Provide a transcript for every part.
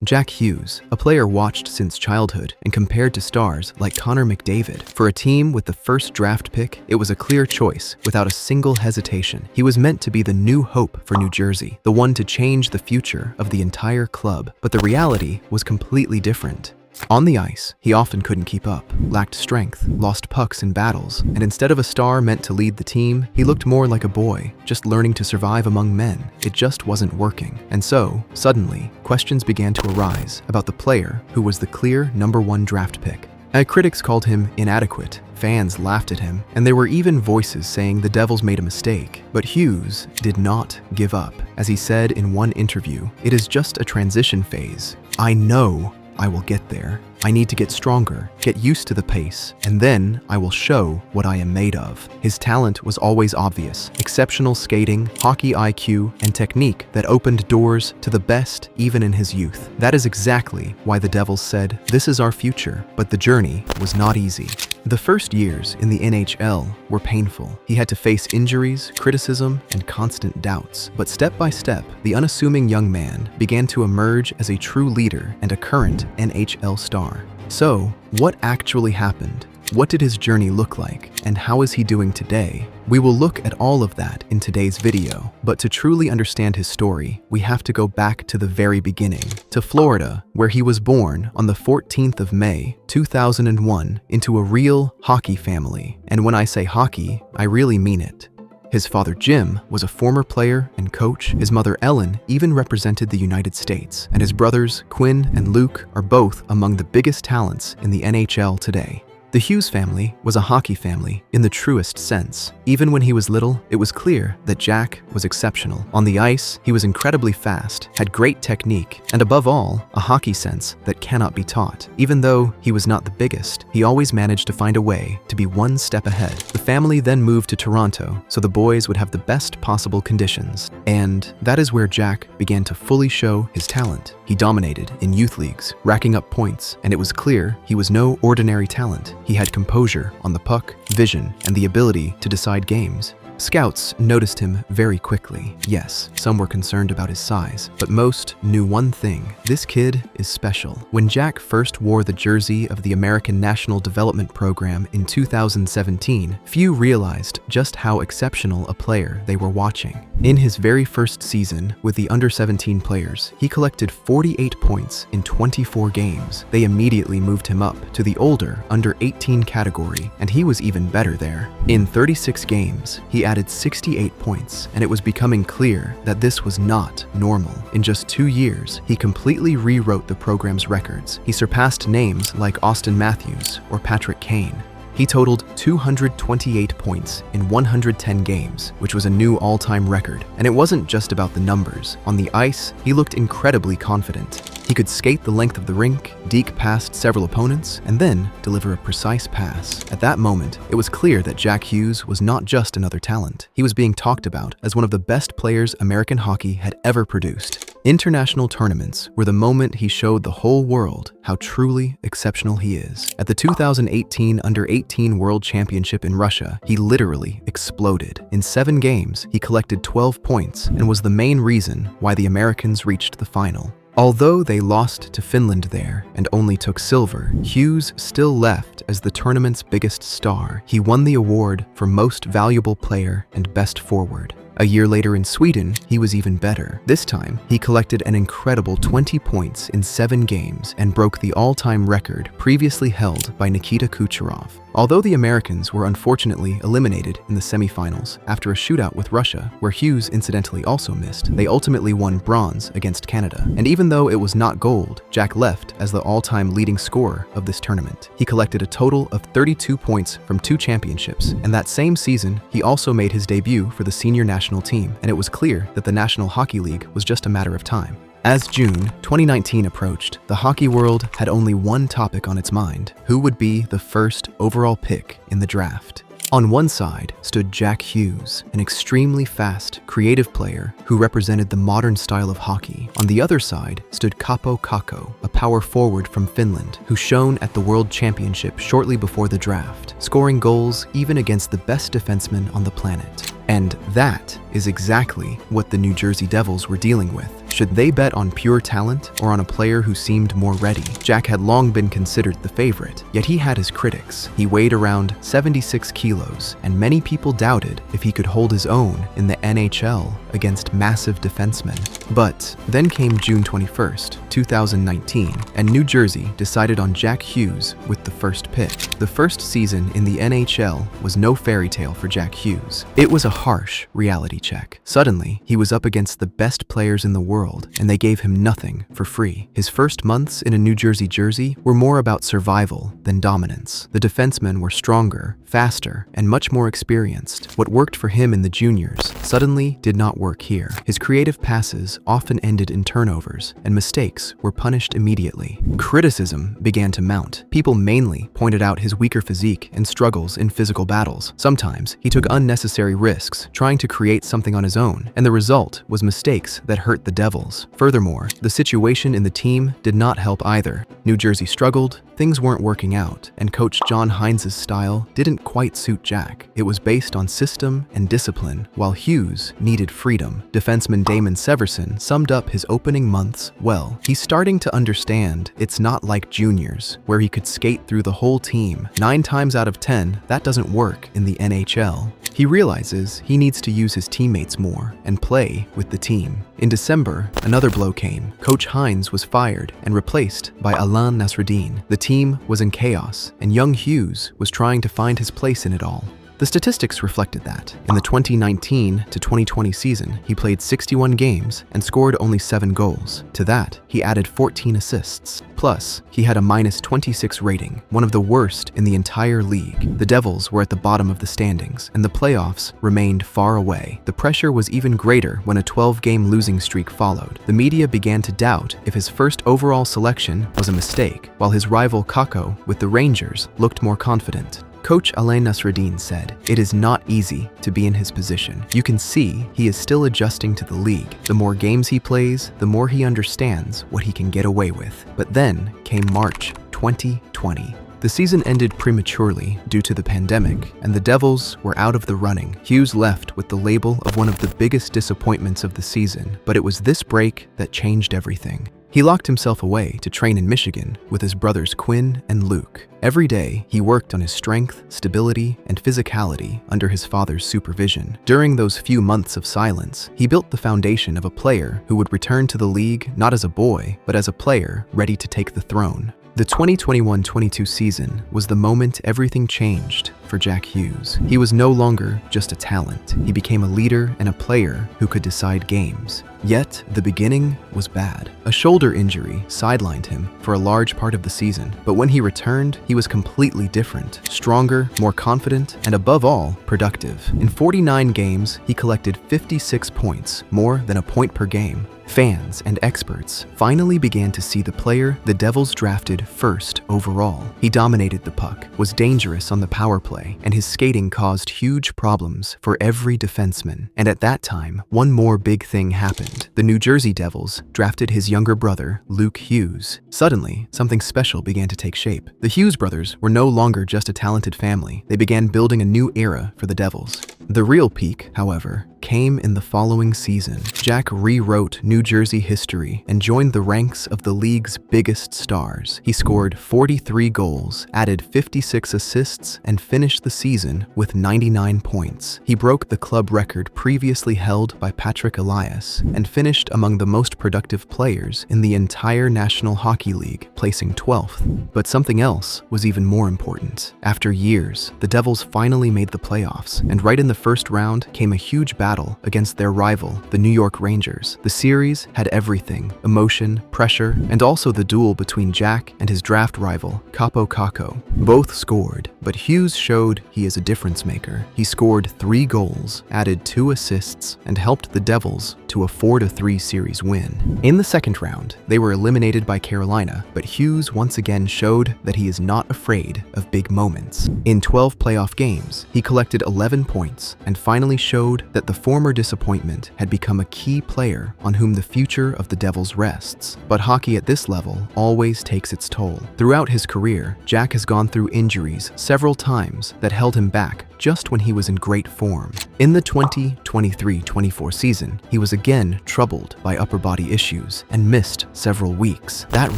Jack Hughes, a player watched since childhood and compared to stars like Connor McDavid. For a team with the first draft pick, it was a clear choice without a single hesitation. He was meant to be the new hope for New Jersey, the one to change the future of the entire club. But the reality was completely different. On the ice, he often couldn't keep up, lacked strength, lost pucks in battles, and instead of a star meant to lead the team, he looked more like a boy, just learning to survive among men. It just wasn't working. And so, suddenly, questions began to arise about the player who was the clear #1 draft pick. Critics called him inadequate, fans laughed at him, and there were even voices saying the Devils made a mistake. But Hughes did not give up. As he said in one interview, "It is just a transition phase. I know I will get there. I need to get stronger, get used to the pace, and then I will show what I am made of." His talent was always obvious: exceptional skating, hockey IQ, and technique that opened doors to the best even in his youth. That is exactly why the Devils said, "This is our future," but the journey was not easy. The first years in the NHL were painful. He had to face injuries, criticism, and constant doubts. But step by step, the unassuming young man began to emerge as a true leader and a current NHL star. So, what actually happened? What did his journey look like? And how is he doing today? We will look at all of that in today's video. But to truly understand his story, we have to go back to the very beginning, to Florida, where he was born on the 14th of May, 2001, into a real hockey family. And when I say hockey, I really mean it. His father, Jim, was a former player and coach. His mother, Ellen, even represented the United States. And his brothers, Quinn and Luke, are both among the biggest talents in the NHL today. The Hughes family was a hockey family in the truest sense. Even when he was little, it was clear that Jack was exceptional. On the ice, he was incredibly fast, had great technique, and above all, a hockey sense that cannot be taught. Even though he was not the biggest, he always managed to find a way to be one step ahead. The family then moved to Toronto so the boys would have the best possible conditions. And that is where Jack began to fully show his talent. He dominated in youth leagues, racking up points, and it was clear he was no ordinary talent. He had composure on the puck, vision, and the ability to decide games. Scouts noticed him very quickly. Yes, some were concerned about his size, but most knew one thing: this kid is special. When Jack first wore the jersey of the American National Development Program in 2017, few realized just how exceptional a player they were watching. In his very first season with the under-17 players, he collected 48 points in 24 games. They immediately moved him up to the older under-18 category, and he was even better there. In 36 games, he added 68 points, and it was becoming clear that this was not normal. In just 2 years, he completely rewrote the program's records. He surpassed names like Austin Matthews or Patrick Kane. He totaled 228 points in 110 games, which was a new all-time record. And it wasn't just about the numbers. On the ice, he looked incredibly confident. He could skate the length of the rink, deke past several opponents, and then deliver a precise pass. At that moment, it was clear that Jack Hughes was not just another talent. He was being talked about as one of the best players American hockey had ever produced. International tournaments were the moment he showed the whole world how truly exceptional he is. At the 2018 Under-18 World Championship in Russia, he literally exploded. In 7 games, he collected 12 points and was the main reason why the Americans reached the final. Although they lost to Finland there and only took silver, Hughes still left as the tournament's biggest star. He won the award for Most Valuable Player and Best Forward. A year later in Sweden, he was even better. This time, he collected an incredible 20 points in 7 games and broke the all-time record previously held by Nikita Kucherov. Although the Americans were unfortunately eliminated in the semifinals after a shootout with Russia, where Hughes incidentally also missed, they ultimately won bronze against Canada. And even though it was not gold, Jack left as the all-time leading scorer of this tournament. He collected a total of 32 points from 2 championships, and that same season, he also made his debut for the senior national team, and it was clear that the National Hockey League was just a matter of time. As June 2019 approached, the hockey world had only one topic on its mind: who would be the first overall pick in the draft? On one side stood Jack Hughes, an extremely fast, creative player who represented the modern style of hockey. On the other side stood Kaapo Kakko, a power forward from Finland who shone at the World Championship shortly before the draft, scoring goals even against the best defensemen on the planet. And that is exactly what the New Jersey Devils were dealing with. Should they bet on pure talent or on a player who seemed more ready? Jack had long been considered the favorite, yet he had his critics. He weighed around 76 kilos, and many people doubted if he could hold his own in the NHL against massive defensemen. But then came June 21st, 2019, and New Jersey decided on Jack Hughes with the first pick. The first season in the NHL was no fairy tale for Jack Hughes. It was a harsh reality check. Suddenly, he was up against the best players in the world, and they gave him nothing for free. His first months in a New Jersey jersey were more about survival than dominance. The defensemen were stronger, faster, and much more experienced. What worked for him in the juniors suddenly did not work here. His creative passes often ended in turnovers, and mistakes were punished immediately. Criticism began to mount. People mainly pointed out his weaker physique and struggles in physical battles. Sometimes he took unnecessary risks, trying to create something on his own, and the result was mistakes that hurt the Devils. Furthermore, the situation in the team did not help either. New Jersey struggled, things weren't working out, and Coach John Hines' style didn't quite suit Jack. It was based on system and discipline, while Hughes needed freedom. Defenseman Damon Severson summed up his opening months well. He's starting to understand it's not like juniors, where he could skate through the whole team. 9 times out of 10, that doesn't work in the NHL. He realizes he needs to use his teammates more and play with the team. In December, another blow came. Coach Hines was fired and replaced by Alain Nasreddine. The team was in chaos, and young Hughes was trying to find his place in it all. The statistics reflected that. In the 2019 to 2020 season, he played 61 games and scored only 7 goals. To that, he added 14 assists. Plus, he had a -26 rating, one of the worst in the entire league. The Devils were at the bottom of the standings, and the playoffs remained far away. The pressure was even greater when a 12-game losing streak followed. The media began to doubt if his first overall selection was a mistake, while his rival Kakko with the Rangers looked more confident. Coach Alain Nasreddine said, "It is not easy to be in his position. You can see he is still adjusting to the league. The more games he plays, the more he understands what he can get away with." But then came March 2020. The season ended prematurely due to the pandemic, and the Devils were out of the running. Hughes left with the label of one of the biggest disappointments of the season, but it was this break that changed everything. He locked himself away to train in Michigan with his brothers Quinn and Luke. Every day, he worked on his strength, stability, and physicality under his father's supervision. During those few months of silence, he built the foundation of a player who would return to the league not as a boy, but as a player ready to take the throne. The 2021-22 season was the moment everything changed for Jack Hughes. He was no longer just a talent. He became a leader and a player who could decide games. Yet, the beginning was bad. A shoulder injury sidelined him for a large part of the season, but when he returned, he was completely different. Stronger, more confident, and above all, productive. In 49 games, he collected 56 points, more than a point per game. Fans and experts finally began to see the player the Devils drafted first overall. He dominated the puck, was dangerous on the power play, and his skating caused huge problems for every defenseman. And at that time, one more big thing happened. The New Jersey Devils drafted his younger brother, Luke Hughes. Suddenly, something special began to take shape. The Hughes brothers were no longer just a talented family. They began building a new era for the Devils. The real peak, however, came in the following season. Jack rewrote New Jersey history and joined the ranks of the league's biggest stars. He scored 43 goals, added 56 assists, and finished the season with 99 points. He broke the club record previously held by Patrick Elias and finished among the most productive players in the entire National Hockey League, placing 12th. But something else was even more important. After years, the Devils finally made the playoffs, and right in the first round came a huge battle against their rival, the New York Rangers. The series had everything: emotion, pressure, and also the duel between Jack and his draft rival, Kaapo Kakko. Both scored, but Hughes showed he is a difference maker. He scored 3 goals, added 2 assists, and helped the Devils to a 4-3 series win. In the second round, they were eliminated by Carolina, but Hughes once again showed that he is not afraid of big moments. In 12 playoff games, he collected 11 points and finally showed that the former disappointment had become a key player on whom the future of the Devils rests. But hockey at this level always takes its toll. Throughout his career, Jack has gone through injuries several times that held him back just when he was in great form. In the 2023-24 season, he was again troubled by upper body issues and missed several weeks. That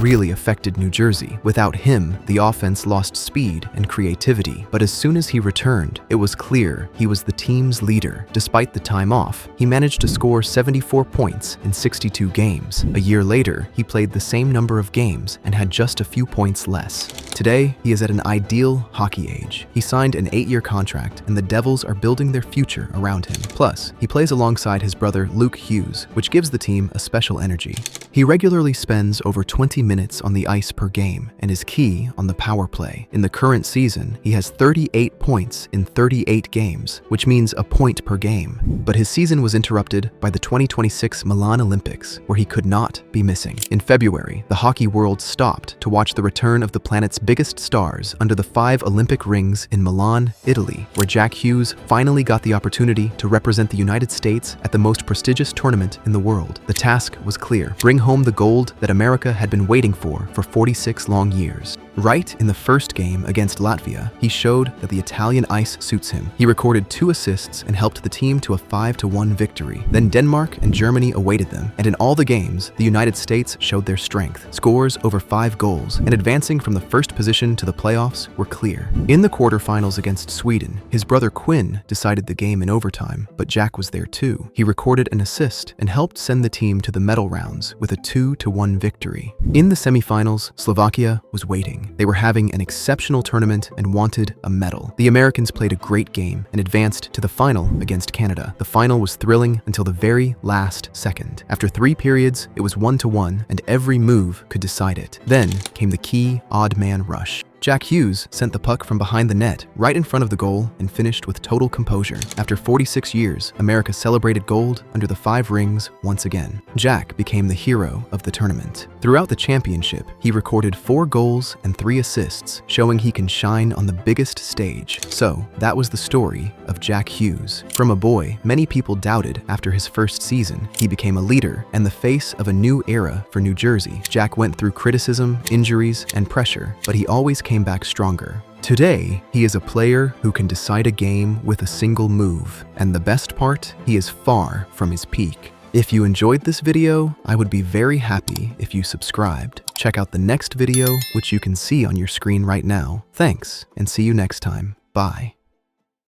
really affected New Jersey. Without him, the offense lost speed and creativity. But as soon as he returned, it was clear he was the team's leader. Despite the time off, he managed to score 74 points in 62 games. A year later, he played the same number of games and had just a few points less. Today, he is at an ideal hockey age. He signed an 8-year contract, and the Devils are building their future around him. Plus, he plays alongside his brother Luke Hughes, which gives the team a special energy. He regularly spends over 20 minutes on the ice per game and is key on the power play. In the current season, he has 38 points in 38 games, which means a point per game. But his season was interrupted by the 2026 Milan Olympics, where he could not be missing. In February, the hockey world stopped to watch the return of the planet's biggest stars under the 5 Olympic rings in Milan, Italy, where Jack Hughes finally got the opportunity to represent the United States at the most prestigious tournament in the world. The task was clear: bring home the gold that America had been waiting for 46 long years. Right in the first game against Latvia, he showed that the Italian ice suits him. He recorded 2 assists and helped the team to a 5-1 victory. Then Denmark and Germany awaited them, and in all the games, the United States showed their strength. Scores over 5 goals, and advancing from the first position to the playoffs were clear. In the quarterfinals against Sweden, his brother Quinn decided the game in overtime, but Jack was there too. He recorded an assist and helped send the team to the medal rounds with a 2-1 victory. In the semifinals, Slovakia was waiting. They were having an exceptional tournament and wanted a medal. The Americans played a great game and advanced to the final against Canada. The final was thrilling until the very last second. After 3 periods, it was 1-1, and every move could decide it. Then came the key odd man rush. Jack Hughes sent the puck from behind the net, right in front of the goal, and finished with total composure. After 46 years, America celebrated gold under the 5 rings once again. Jack became the hero of the tournament. Throughout the championship, he recorded 4 goals and 3 assists, showing he can shine on the biggest stage. So, that was the story of Jack Hughes. From a boy, many people doubted after his first season. He became a leader and the face of a new era for New Jersey. Jack went through criticism, injuries, and pressure, but he always came back stronger. Today, he is a player who can decide a game with a single move, and the best part, he is far from his peak. If you enjoyed this video, I would be very happy if you subscribed. Check out the next video, which you can see on your screen right now. Thanks, and see you next time. Bye.